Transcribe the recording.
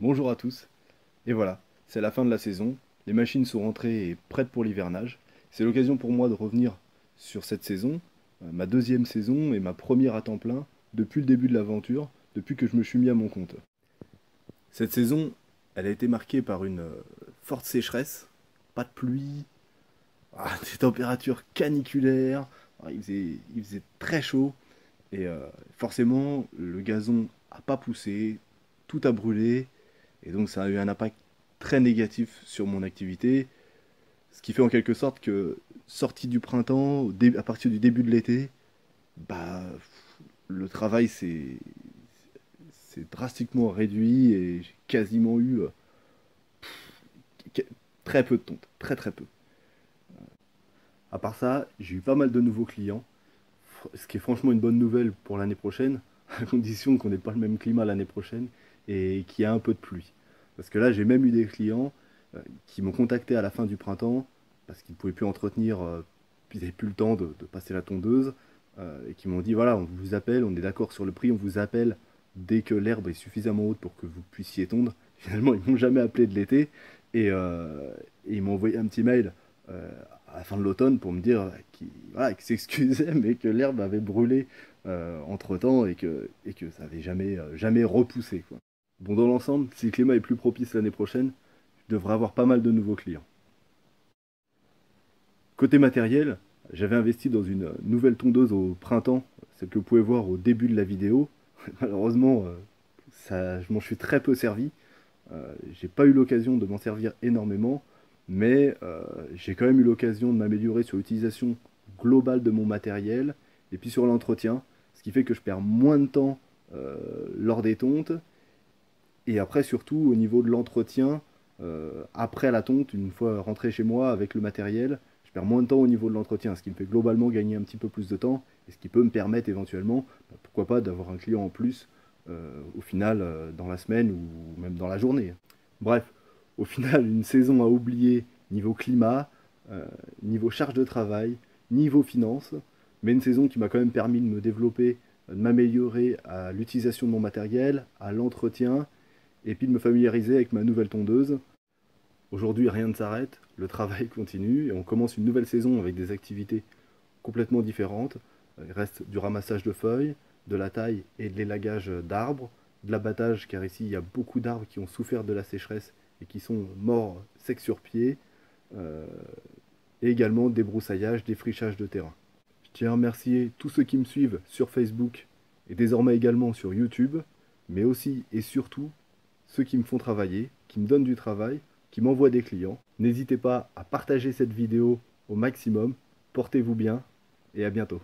Bonjour à tous, et voilà, c'est la fin de la saison, les machines sont rentrées et prêtes pour l'hivernage. C'est l'occasion pour moi de revenir sur cette saison, ma deuxième saison et ma première à temps plein depuis le début de l'aventure, depuis que je me suis mis à mon compte. Cette saison, elle a été marquée par une forte sécheresse, pas de pluie, des températures caniculaires, il faisait très chaud, et forcément le gazon a pas poussé, tout a brûlé, et donc ça a eu un impact très négatif sur mon activité, ce qui fait en quelque sorte que, sorti du printemps, à partir du début de l'été, bah, le travail s'est drastiquement réduit et j'ai quasiment eu très peu de tontes, très très peu. À part ça, j'ai eu pas mal de nouveaux clients, ce qui est franchement une bonne nouvelle pour l'année prochaine, à condition qu'on n'ait pas le même climat l'année prochaine et qu'il y ait un peu de pluie. Parce que là, j'ai même eu des clients qui m'ont contacté à la fin du printemps parce qu'ils ne pouvaient plus entretenir, puis ils n'avaient plus le temps de passer la tondeuse, et qui m'ont dit voilà, on vous appelle, on est d'accord sur le prix, on vous appelle dès que l'herbe est suffisamment haute pour que vous puissiez tondre. Finalement, ils m'ont jamais appelé de l'été et ils m'ont envoyé un petit mail euh, à la fin de l'automne pour me dire qu'ils s'excusaient, mais que l'herbe avait brûlé entre-temps et que ça n'avait jamais repoussé, quoi. Bon, dans l'ensemble, si le climat est plus propice l'année prochaine, je devrais avoir pas mal de nouveaux clients. Côté matériel, j'avais investi dans une nouvelle tondeuse au printemps, celle que vous pouvez voir au début de la vidéo. Malheureusement, je m'en suis très peu servi. J'ai pas eu l'occasion de m'en servir énormément, mais j'ai quand même eu l'occasion de m'améliorer sur l'utilisation globale de mon matériel et puis sur l'entretien, ce qui fait que je perds moins de temps lors des tontes. Et après, surtout, au niveau de l'entretien, après la tonte, une fois rentré chez moi avec le matériel, je perds moins de temps au niveau de l'entretien, ce qui me fait globalement gagner un petit peu plus de temps, et ce qui peut me permettre éventuellement, pourquoi pas, d'avoir un client en plus au final dans la semaine ou même dans la journée. Bref, au final, une saison à oublier niveau climat, euh, niveau charge de travail, niveau finance, mais une saison qui m'a quand même permis de me développer, de m'améliorer à l'utilisation de mon matériel, à l'entretien, et puis de me familiariser avec ma nouvelle tondeuse. Aujourd'hui, rien ne s'arrête, le travail continue et on commence une nouvelle saison avec des activités complètement différentes. Il reste du ramassage de feuilles, de la taille et de l'élagage d'arbres, de l'abattage car ici il y a beaucoup d'arbres qui ont souffert de la sécheresse et qui sont morts secs sur pied, euh, et également des broussailllages, des frichages de terrain. Je tiens à remercier tous ceux qui me suivent sur Facebook et désormais également sur YouTube, mais aussi et surtout ceux qui me font travailler, qui me donnent du travail, qui m'envoient des clients. N'hésitez pas à partager cette vidéo au maximum. Portez-vous bien et à bientôt.